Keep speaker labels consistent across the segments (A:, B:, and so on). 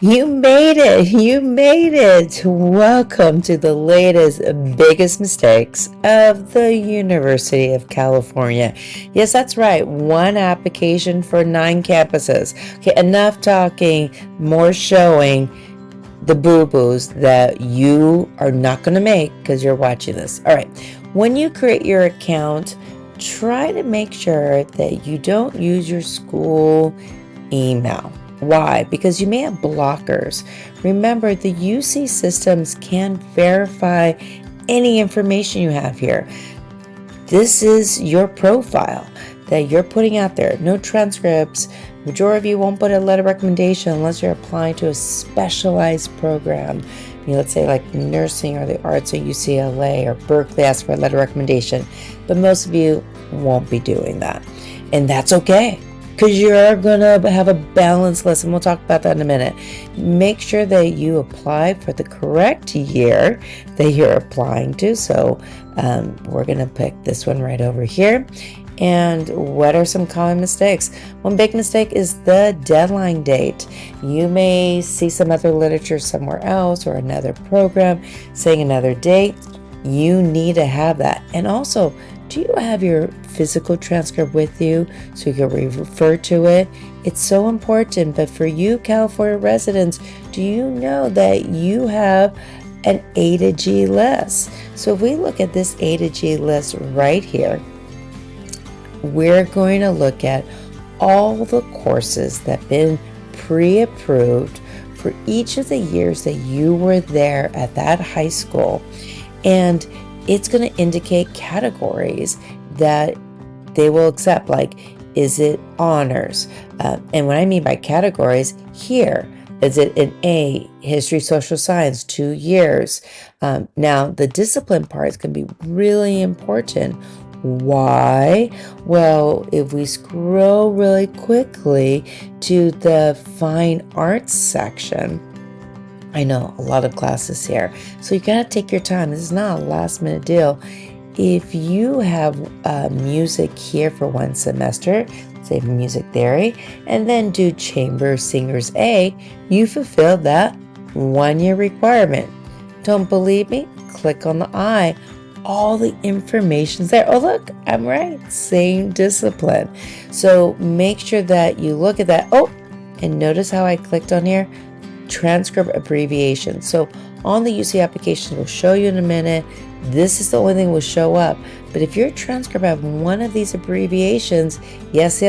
A: You made it! You made it! Welcome to the latest biggest mistakes of the University of California. Yes, that's right. One application for 9 campuses. Okay, enough talking, more showing the boo-boos that you are not going to make because you're watching this. All right. When you create your account, try to make sure that you don't use your school email. Why? Because you may have blockers. Remember, the UC systems can verify any information you have here. This is your profile that you're putting out there. No transcripts. Majority of you won't put a letter of recommendation unless you're applying to a specialized program. Let's say like nursing or the arts at UCLA or Berkeley asks for a letter of recommendation. But most of you won't be doing that. And that's okay, because you're going to have a balanced list, and we'll talk about that in a minute. Make sure that you apply for the correct year that you're applying to. So we're going to pick this one right over here. And what are some common mistakes? One big mistake is the deadline date. You may see some other literature somewhere else or another program saying another date. You need to have that. And also, do you have your physical transcript with you so you can refer to it? It's so important. But for you California residents, do you know that you have an A to G list? So if we look at this A to G list right here, we're going to look at all the courses that have been pre-approved for each of the years that you were there at that high school. And it's going to indicate categories that they will accept, like, is it honors? And what I mean by categories here, is it an A, history, social science, 2 years? Now, the discipline part is going to be really important. Why? Well, if we scroll really quickly to the fine arts section, I know a lot of classes here, so you gotta take your time. This is not a last minute deal. If you have music here for 1 semester, say music theory, and then do chamber singers A, you fulfill that 1-year requirement. Don't believe me? Click on the I. All the information's there. Oh, look, I'm right. Same discipline. So make sure that you look at that. Oh, and notice how I clicked on here? Transcript abbreviation. So on the UC application, we'll show you in a minute. This is the only thing will show up. But if your transcript have one of these abbreviations, yes,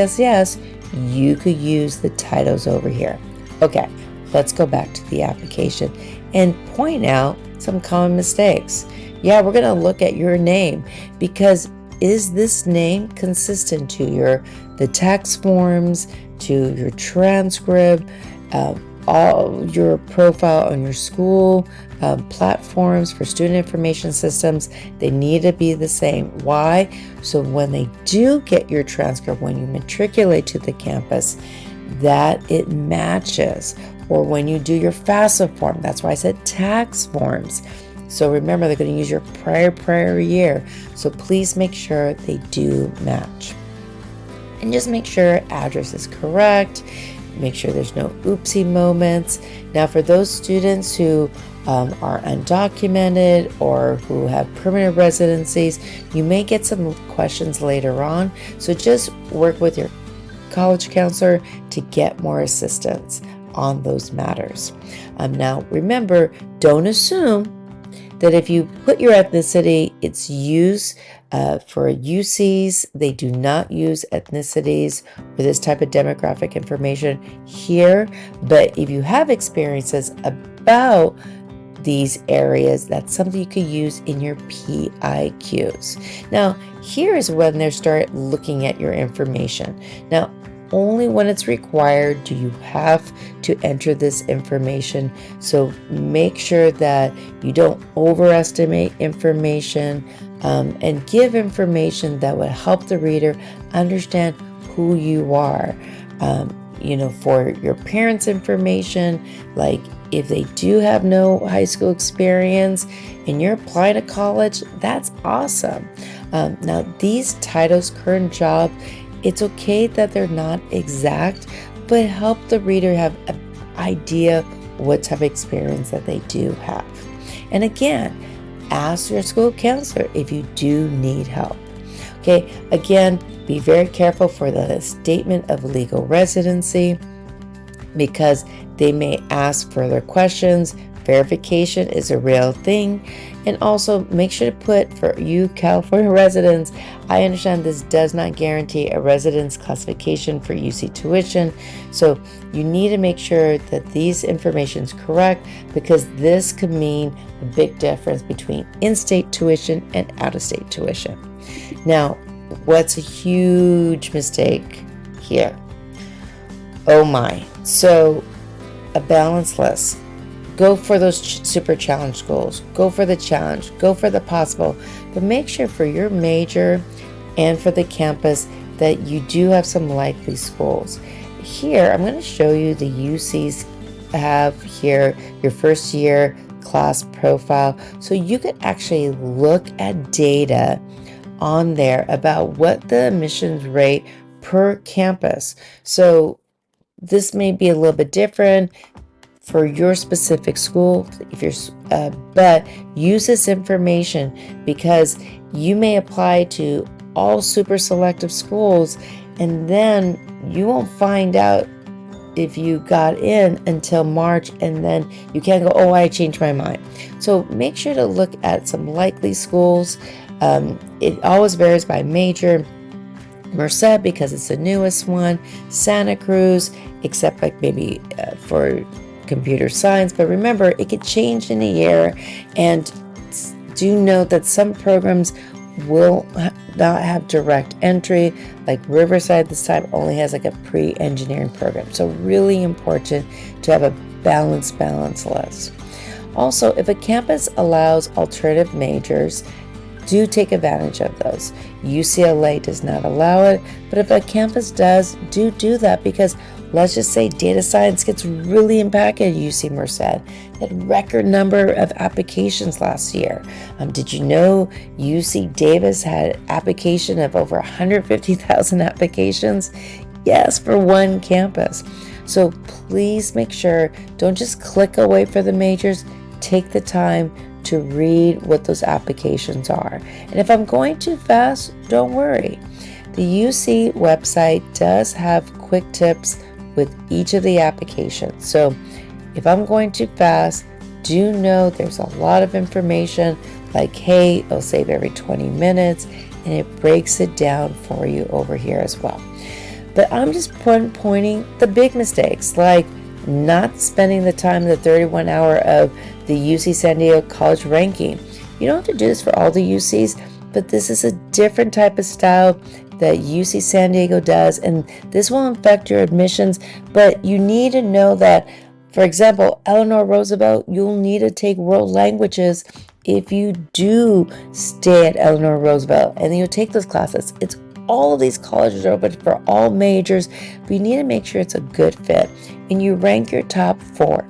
A: you could use the titles over here. Okay, let's go back to the application and point out some common mistakes. Yeah, we're going to look at your name, because is this name consistent to the tax forms, to your transcript, all your profile on your school platforms for student information systems? They need to be the same. Why? So when they do get your transcript, when you matriculate to the campus, that it matches. Or when you do your FAFSA form, that's why I said tax forms. So remember, they're going to use your prior year. So please make sure they do match. And just make sure address is correct. Make sure there's no oopsie moments. Now, for those students who are undocumented or who have permanent residencies, you may get some questions later on. So just work with your college counselor to get more assistance on those matters. Now, remember, don't assume that if you put your ethnicity, it's used for UCs. They do not use ethnicities or this type of demographic information here. But if you have experiences about these areas, that's something you could use in your PIQs. Now, here is when they start looking at your information. Now, only when it's required do you have to enter this information. So make sure that you don't overestimate information and give information that would help the reader understand who you are. For your parents' information, like if they do have no high school experience and you're applying to college, that's awesome. Now, these titles, current job, it's okay that they're not exact, but help the reader have an idea what type of experience that they do have. And again, ask your school counselor if you do need help. Okay, again, be very careful for the statement of legal residency because they may ask further questions. Verification is a real thing. And also make sure to put, for you California residents, I understand this does not guarantee a residence classification for UC tuition. So you need to make sure that these information is correct because this could mean a big difference between in-state tuition and out-of-state tuition. Now, what's a huge mistake here? Oh my. So a balance list. Go for those super challenge schools. Go for the challenge. Go for the possible. But make sure for your major and for the campus that you do have some likely schools. Here, I'm going to show you the UCs have here your first year class profile. So you could actually look at data on there about what the admissions rate per campus. So this may be a little bit different for your specific school, if you're, but use this information because you may apply to all super selective schools and then you won't find out if you got in until March and then you can't go, oh, I changed my mind. So make sure to look at some likely schools. It always varies by major. Merced, because it's the newest one. Santa Cruz, except like maybe for computer science, but remember it could change in a year. And do note that some programs will not have direct entry, like Riverside this time only has like a pre-engineering program. So really important to have a balanced list. Also, if a campus allows alternative majors, do take advantage of those. UCLA does not allow it, but if a campus does, do that because let's just say data science gets really impacted at UC Merced. That record number of applications last year. Did you know UC Davis had application of over 150,000 applications? Yes, for one campus. So please make sure, don't just click away for the majors, take the time to read what those applications are. And if I'm going too fast, don't worry. The UC website does have quick tips with each of the applications. So if I'm going too fast, do know there's a lot of information like, hey, it'll save every 20 minutes and it breaks it down for you over here as well. But I'm just pointing the big mistakes, like not spending the time in the 31 hour of the UC San Diego college ranking. You don't have to do this for all the UCs, but this is a different type of style that UC San Diego does, and this will affect your admissions, but you need to know that, for example, Eleanor Roosevelt, you'll need to take world languages if you do stay at Eleanor Roosevelt, and then you'll take those classes. It's all of these colleges are open for all majors, but you need to make sure it's a good fit, and you rank your top 4.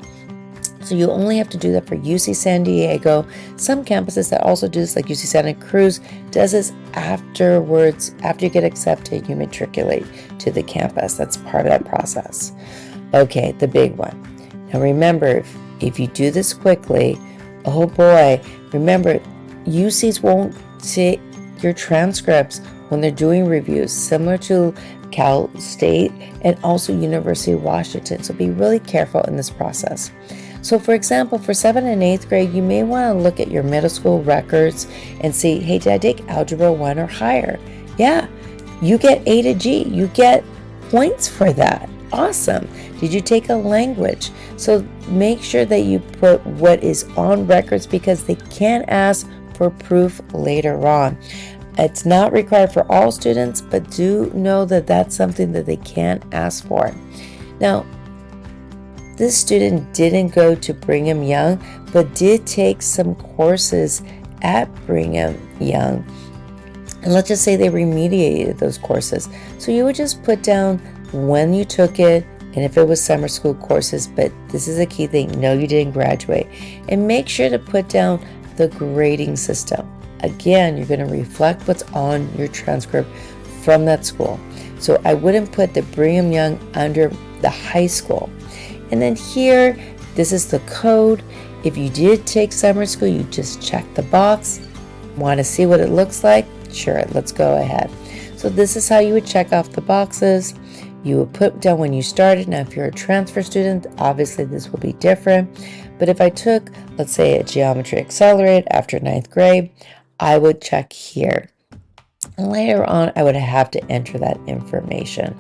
A: So you only have to do that for UC San Diego. Some campuses that also do this, like UC Santa Cruz, does this afterwards. After you get accepted, you matriculate to the campus. That's part of that process. Okay, the big one. Now remember, if you do this quickly, oh boy, remember, UCs won't take your transcripts when they're doing reviews, similar to Cal State and also University of Washington. So be really careful in this process. So for example, for 7th and 8th grade, you may want to look at your middle school records and see, hey, did I take Algebra 1 or higher? Yeah, you get A to G. You get points for that. Awesome. Did you take a language? So make sure that you put what is on records because they can ask for proof later on. It's not required for all students, but do know that that's something that they can ask for. Now, this student didn't go to Brigham Young, but did take some courses at Brigham Young. And let's just say they remediated those courses. So you would just put down when you took it and if it was summer school courses, but this is a key thing. No, you didn't graduate. And make sure to put down the grading system. Again, you're going to reflect what's on your transcript from that school. So I wouldn't put the Brigham Young under the high school. And then here, This is the code. If you did take summer school, you just check the box. Want to see what it looks like? Sure, let's go ahead. So this is how you would check off the boxes. You would put down when you started. Now, if you're a transfer student, obviously this will be different. But if I took, let's say, a Geometry Accelerated after 9th grade, I would check here. And later on, I would have to enter that information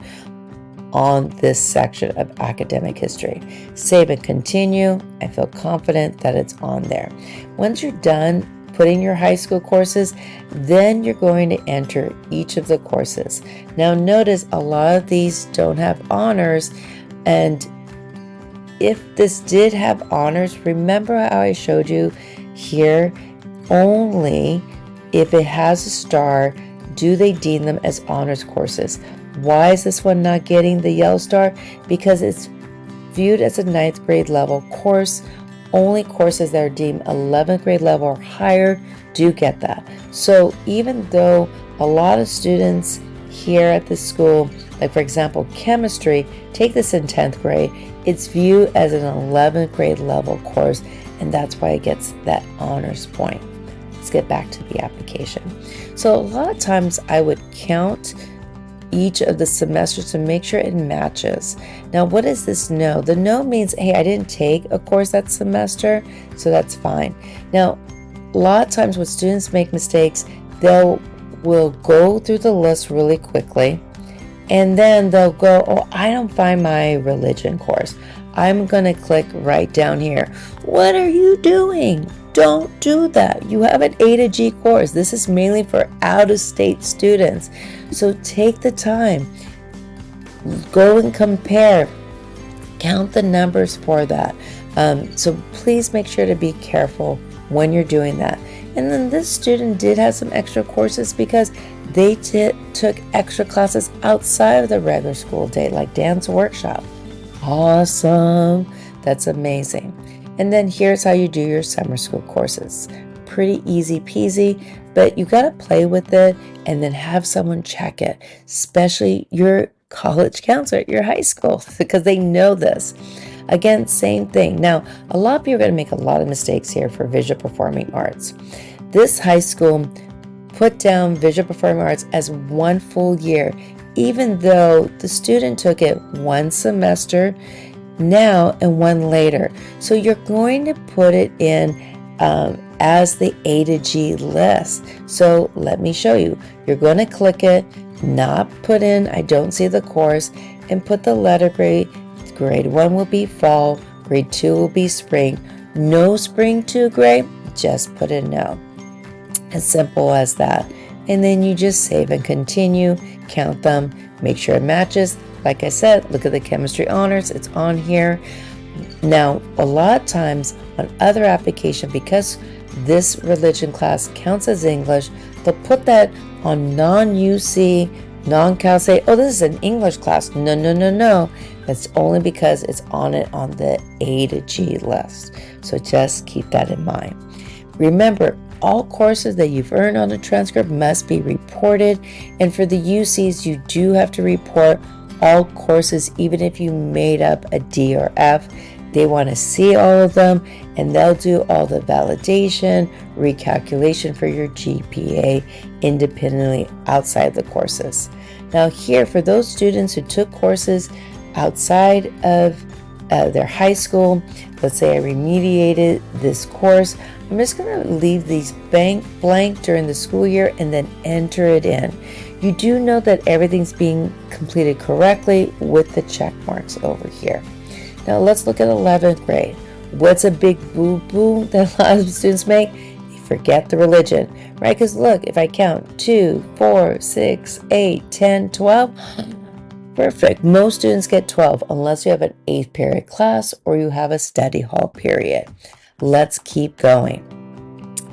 A: on this section of academic history. Save and continue. I feel confident that it's on there. Once you're done putting your high school courses, then you're going to enter each of the courses. Now notice a lot of these don't have honors, and if this did have honors, remember how I showed you here, only if it has a star do they deem them as honors courses. Why is this one not getting the yellow star? Because it's viewed as a 9th grade level course. Only courses that are deemed 11th grade level or higher do get that. So even though a lot of students here at this school, like for example, chemistry, take this in 10th grade, it's viewed as an 11th grade level course, and that's why it gets that honors point. Let's get back to the application. So a lot of times I would count each of the semesters to make sure it matches. Now, what does this no? The no means, hey, I didn't take a course that semester, so that's fine. Now, a lot of times when students make mistakes, will go through the list really quickly, and then they'll go, oh, I don't find my religion course. I'm going to click right down here. What are you doing? Don't do that. You have an A to G course. This is mainly for out-of-state students. So take the time. Go and compare. Count the numbers for that. So please make sure to be careful when you're doing that. And then this student did have some extra courses because they took extra classes outside of the regular school day, like dance workshop. Awesome. That's amazing. And then here's how you do your summer school courses. Pretty easy peasy, but you got to play with it and then have someone check it, especially your college counselor at your high school, because they know this. Again, same thing. Now, a lot of people are going to make a lot of mistakes here for visual performing arts. This high school put down visual performing arts as one full year, even though the student took it one semester now and one later. So you're going to put it in as the A to G list. So let me show you. You're going to click it, not put in I don't see the course, and put the letter grade. Grade 1 will be fall, grade 2 will be spring. No spring 2 grade, just put in no. As simple as that. And then you just save and continue, count them, make sure it matches. Like I said, look at the chemistry honors, it's on here. Now, a lot of times on other applications, because this religion class counts as English, they'll put that on non-UC, non-Cal, say, oh, this is an English class. No. That's only because it's on the A to G list. So just keep that in mind. Remember, all courses that you've earned on the transcript must be reported. And for the UCs, you do have to report all courses, even if you made up a D or F. They want to see all of them, and they'll do all the validation, recalculation for your GPA independently outside the courses. Now here, for those students who took courses outside of their high school, let's say I remediated this course, I'm just going to leave these blank during the school year and then enter it in. You do know that everything's being completed correctly with the check marks over here. Now let's look at 11th grade. What's a big boo-boo that a lot of students make? They forget the religion, right? Because look, if I count 2, 4, 6, 8, 10, 12, perfect. Most students get 12 unless you have an 8th period class or you have a study hall period. Let's keep going.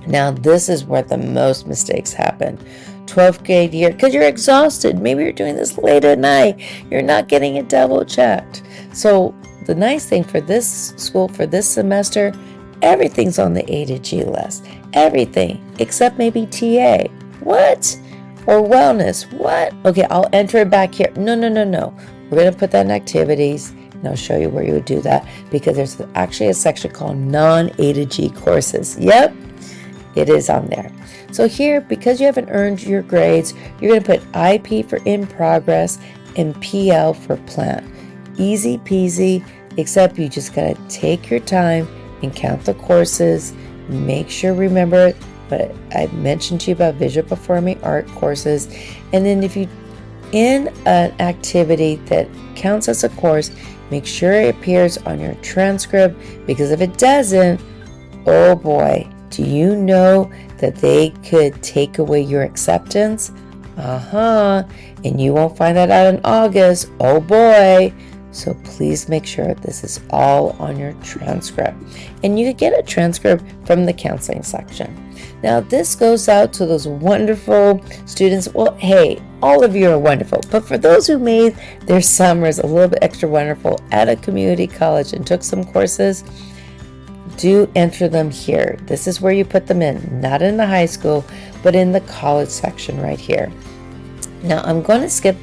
A: Now this is where the most mistakes happen. 12th grade year, because you're exhausted. Maybe you're doing this late at night. You're not getting it double checked. So the nice thing for this school, for this semester, everything's on the A to G list. Everything, except maybe TA. What? Or wellness. What? Okay, I'll enter it back here. No. We're going to put that in activities. And I'll show you where you would do that, because there's actually a section called non-A to G courses. Yep, it is on there. So here, because you haven't earned your grades, you're going to put IP for in progress and PL for plant. Easy peasy, except you just got to take your time and count the courses. Make sure, remember what I mentioned to you about visual performing art courses. And then if you in an activity that counts as a course, make sure it appears on your transcript, because if it doesn't, oh boy, do you know that they could take away your acceptance? And you won't find that out in August. Oh boy. So please make sure this is all on your transcript. And you can get a transcript from the counseling section. Now this goes out to those wonderful students. Well, hey, all of you are wonderful, but for those who made their summers a little bit extra wonderful at a community college and took some courses, do enter them here. This is where you put them in, not in the high school, but in the college section right here. Now I'm going to skip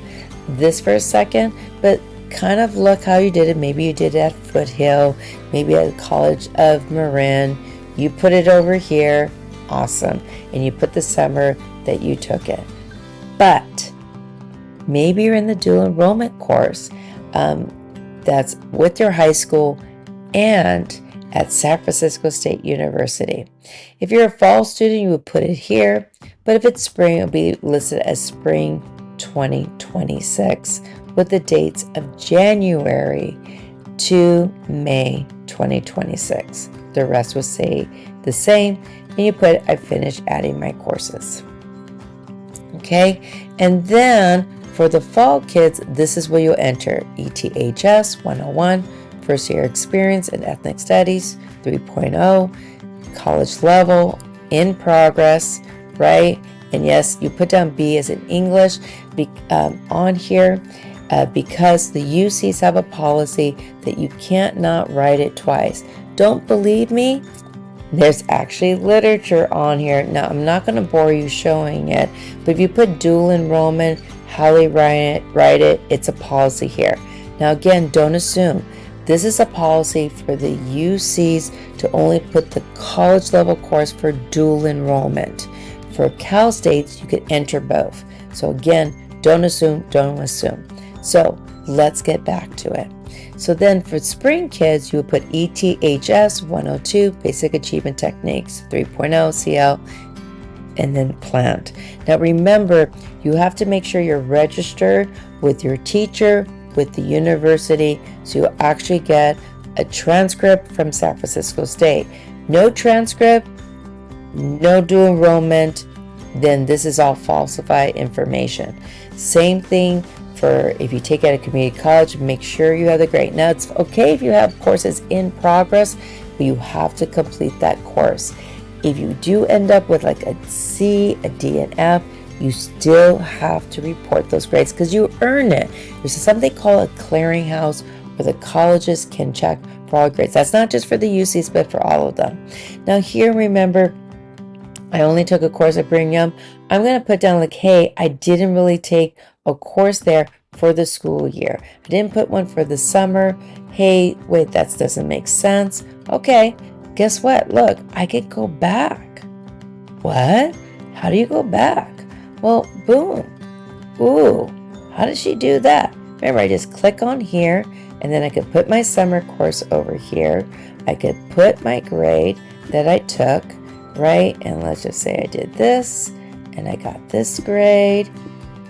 A: this for a second, but kind of look how you did it. Maybe you did it at Foothill, maybe at the College of Marin. You put it over here. Awesome. And you put the summer that you took it. But maybe you're in the dual enrollment course that's with your high school and at San Francisco State University. If you're a fall student, you would put it here. But if it's spring, it'll be listed as spring 2026 with the dates of January to May 2026. The rest will stay the same. And you put, I finished adding my courses. Okay. And then for the fall kids, this is where you'll enter ETHS 101, first year experience in ethnic studies 3.0, college level, in progress, right? And yes, you put down B as in English on here because the UCs have a policy that you can't not write it twice. Don't believe me? There's actually literature on here. Now, I'm not going to bore you showing it, but if you put dual enrollment, how they write it, it's a policy here. Now, again, don't assume. This is a policy for the UCs to only put the college level course for dual enrollment. For Cal States, you could enter both. So again, don't assume. So let's get back to it. So then for spring kids, you would put ETHS 102, Basic Achievement Techniques 3.0, CL, and then plant. Now remember, you have to make sure you're registered with your teacher, with the university, so you'll actually get a transcript from San Francisco State. No transcript, no dual enrollment, then this is all falsified information. Same thing for if you take out a community college, make sure you have the grade. Now it's okay if you have courses in progress, but you have to complete that course. If you do end up with like a C, a D, and F, you still have to report those grades because you earn it. There's something called a clearinghouse where the colleges can check for all grades. That's not just for the UCs, but for all of them. Now here, remember, I only took a course at Brigham Young. I'm going to put down like, hey, I didn't really take a course there for the school year. I didn't put one for the summer. Hey, wait, that doesn't make sense. Okay, guess what? Look, I could go back. What? How do you go back? Well, boom. Ooh, how does she do that? Remember, I just click on here, and then I could put my summer course over here. I could put my grade that I took, right? And let's just say I did this, and I got this grade.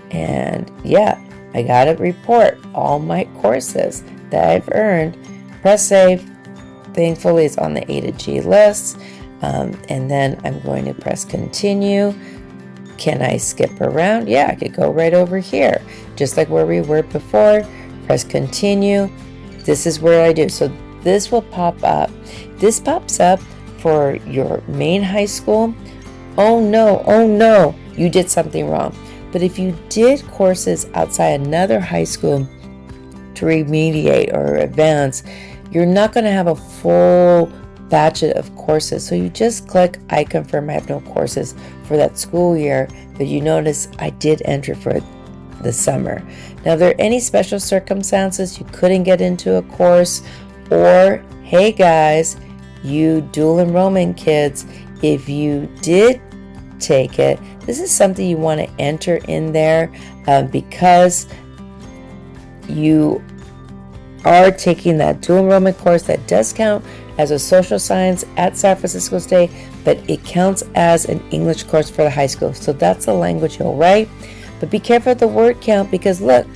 A: And yeah, I got to report all my courses that I've earned. Press save. Thankfully, it's on the A to G list. And then I'm going to press continue. Can I skip around? Yeah, I could go right over here, just like where we were before. Press continue. This is where I do. So this will pop up. This pops up for your main high school. Oh no, you did something wrong. But if you did courses outside another high school to remediate or advance, you're not going to have a full batch of courses. So you just click, I confirm I have no courses for that school year. But you notice I did enter for the summer. Now, are there any special circumstances you couldn't get into a course? Or, hey guys, you dual enrollment kids, if you did take it, this is something you want to enter in there because you are taking that dual enrollment course that does count as a social science at San Francisco State, but it counts as an English course for the high school. So that's the language you'll write. But be careful of the word count because look,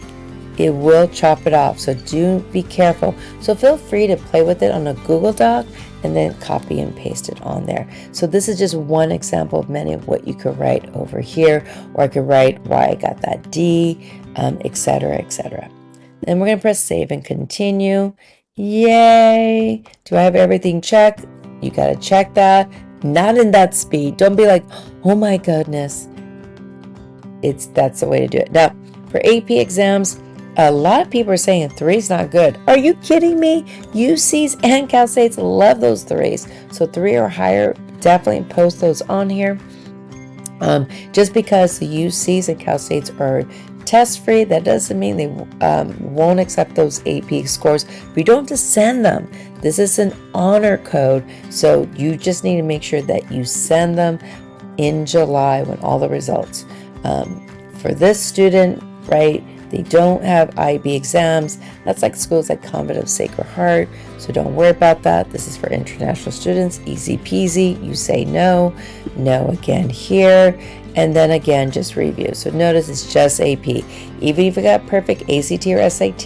A: it will chop it off. So do be careful. So feel free to play with it on a Google Doc and then copy and paste it on there. So this is just one example of many of what you could write over here, or I could write why I got that D, etc., etc. Then we're going to press save and continue. Yay! Do I have everything checked? You got to check that. Not in that speed. Don't be like, oh my goodness. That's the way to do it. Now, for AP exams, a lot of people are saying a 3 is not good. Are you kidding me? UCs and Cal States love those 3s. So 3 or higher, definitely post those on here. Just because the UCs and Cal States are test-free, that doesn't mean they won't accept those AP scores. But you don't have to send them. This is an honor code, so you just need to make sure that you send them in July when all the results. For this student, right, they don't have IB exams. That's like schools like Convent of Sacred Heart, so don't worry about that. This is for international students, easy peasy. You say no, no again here, and then again just review. So notice it's just AP. Even if you got perfect ACT or SAT,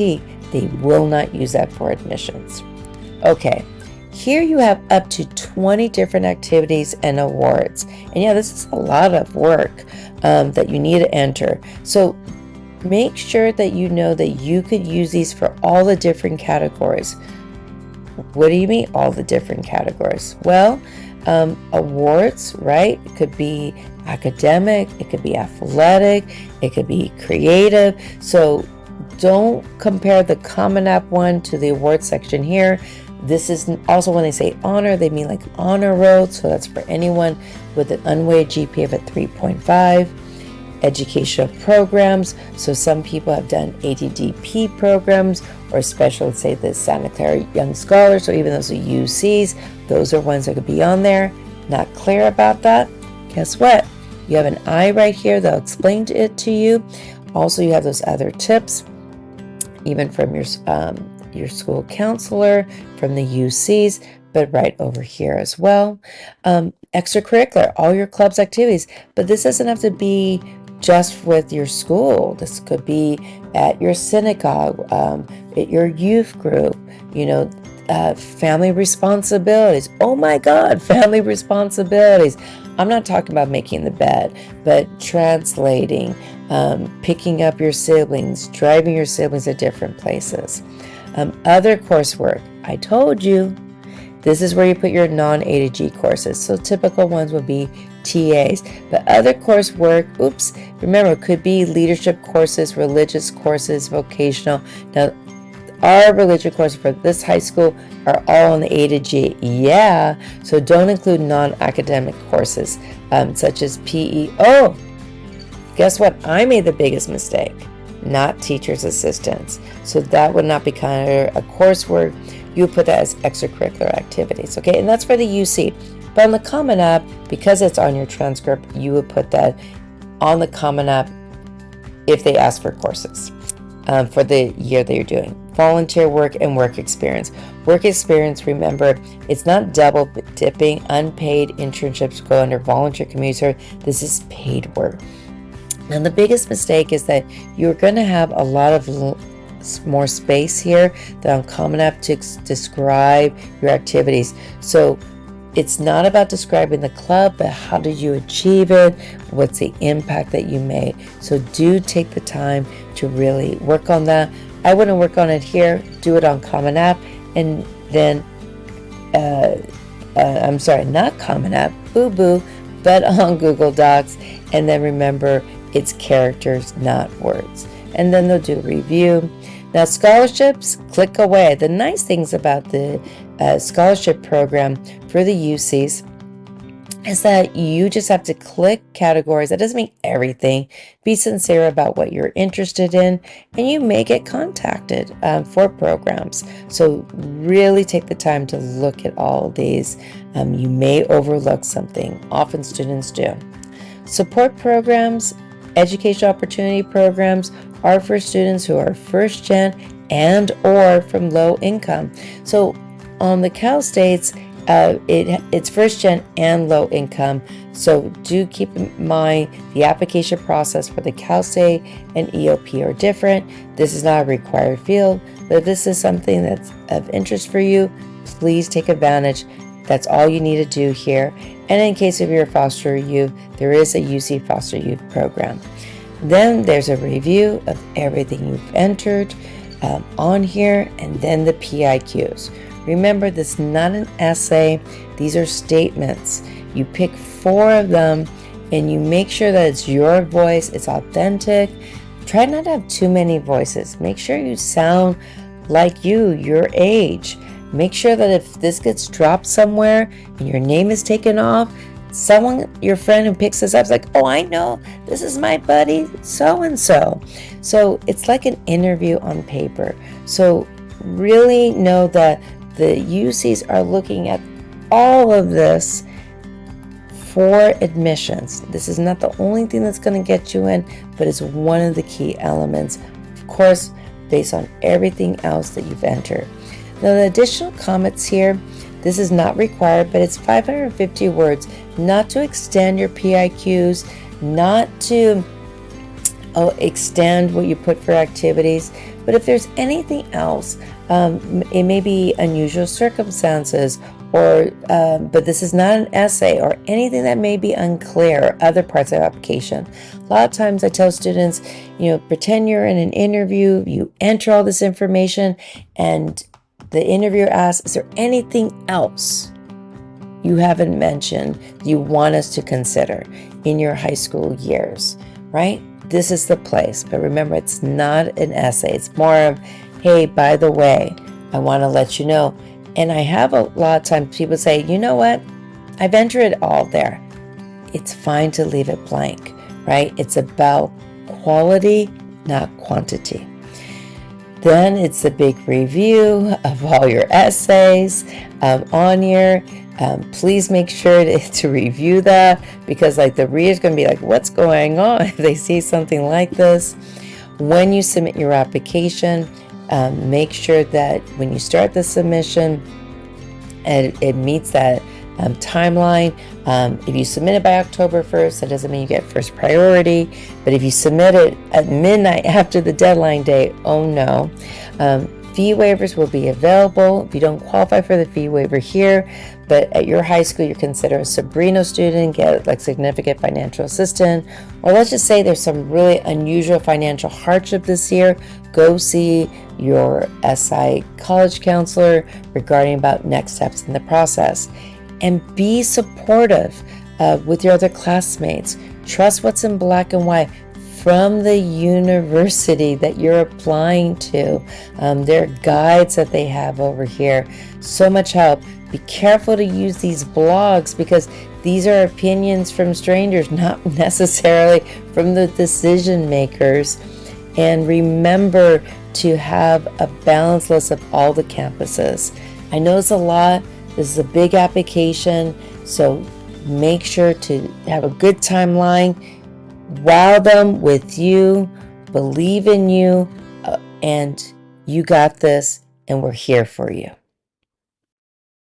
A: they will not use that for admissions. Okay, here you have up to 20 different activities and awards. And yeah, this is a lot of work that you need to enter. So make sure that you know that you could use these for all the different categories. What do you mean all the different categories? Well, awards, right? It could be academic, it could be athletic, it could be creative. So don't compare the Common App one to the award section here. This is also when they say honor, they mean like honor roll. So that's for anyone with an unweighted GPA of a 3.5. Educational programs. So some people have done ADDP programs or special, let's say the Santa Clara Young Scholars, or even those are UCs. Those are ones that could be on there. Not clear about that? Guess what? You have an I right here that'll explain it to you. Also, you have those other tips, even from your school counselor, from the UCs, but right over here as well. Extracurricular, all your clubs activities, but this doesn't have to be just with your school. This could be at your synagogue, at your youth group, family responsibilities. Oh my God, family responsibilities. I'm not talking about making the bed, but translating, picking up your siblings, driving your siblings to different places. Other coursework, I told you, this is where you put your non-A to G courses. So typical ones would be TAs, but other coursework, remember, it could be leadership courses, religious courses, vocational. Now, our religious courses for this high school are all on the A to G. Yeah, so don't include non-academic courses, such as PE. Oh, guess what? I made the biggest mistake. Not teacher's assistants. So that would not be kind of a coursework. You would put that as extracurricular activities, okay? And that's for the UC. But on the Common App, because it's on your transcript, you would put that on the Common App if they ask for courses for the year that you're doing. Volunteer work and work experience. Work experience, remember, it's not double dipping. Unpaid internships go under volunteer community service. This is paid work. And the biggest mistake is that you're going to have a lot of more space here that on Common App to describe your activities. So it's not about describing the club, but how did you achieve it? What's the impact that you made? So do take the time to really work on that. I wouldn't work on it here. Do it on Common App, and then I'm sorry, not Common App, boo-boo, but on Google Docs. And then remember, it's characters, not words. And then they'll do review. Now, scholarships, click away. The nice things about the scholarship program for the UCs is that you just have to click categories. That doesn't mean everything. Be sincere about what you're interested in, and you may get contacted for programs. So really take the time to look at all of these. You may overlook something. Often students do. Support programs, education opportunity programs are for students who are first gen and or from low income. So on the Cal States, it's first gen and low income. So do keep in mind the application process for the Cal State and EOP are different. This is not a required field, but if this is something that's of interest for you, please take advantage. That's all you need to do here. And in case of your foster youth, there is a UC foster youth program. Then there's a review of everything you've entered on here, and then the PIQs. Remember, this is not an essay. These are statements. You pick 4 of them and you make sure that it's your voice, it's authentic. Try not to have too many voices. Make sure you sound like your age. Make sure that if this gets dropped somewhere and your name is taken off, someone, your friend who picks this up is like, oh, I know, this is my buddy so-and-so. So it's like an interview on paper. So really know that the UCs are looking at all of this for admissions. This is not the only thing that's going to get you in, but it's one of the key elements, of course, based on everything else that you've entered. Now, the additional comments here, this is not required, but it's 550 words, not to extend your PIQs, not to extend what you put for activities, but if there's anything else, it may be unusual circumstances, or but this is not an essay or anything that may be unclear, or other parts of the application. A lot of times I tell students, pretend you're in an interview, you enter all this information, and the interviewer asks, is there anything else you haven't mentioned you want us to consider in your high school years, right? This is the place. But remember, it's not an essay. It's more of, hey, by the way, I want to let you know. And I have a lot of times people say, you know what? I've entered it all there. It's fine to leave it blank, right? It's about quality, not quantity. Then it's the big review of all your essays on here. Please make sure to review that, because the reader's going to be like, what's going on if they see something like this. When you submit your application, make sure that when you start the submission, it meets that timeline. If you submit it by October 1st, that doesn't mean you get first priority. But if you submit it at midnight after the deadline date, oh no. Fee waivers will be available if you don't qualify for the fee waiver here, but at your high school you're considered a Sobrino student, get significant financial assistance, or let's just say there's some really unusual financial hardship this year. Go see your SI college counselor regarding about next steps in the process, and be supportive with your other classmates. Trust what's in black and white from the university that you're applying to. There are guides that they have over here. So much help. Be careful to use these blogs, because these are opinions from strangers, not necessarily from the decision makers. And remember to have a balanced list of all the campuses. I know it's a lot. This is a big application, so make sure to have a good timeline. Wow them with you, believe in you, and you got this, and we're here for you.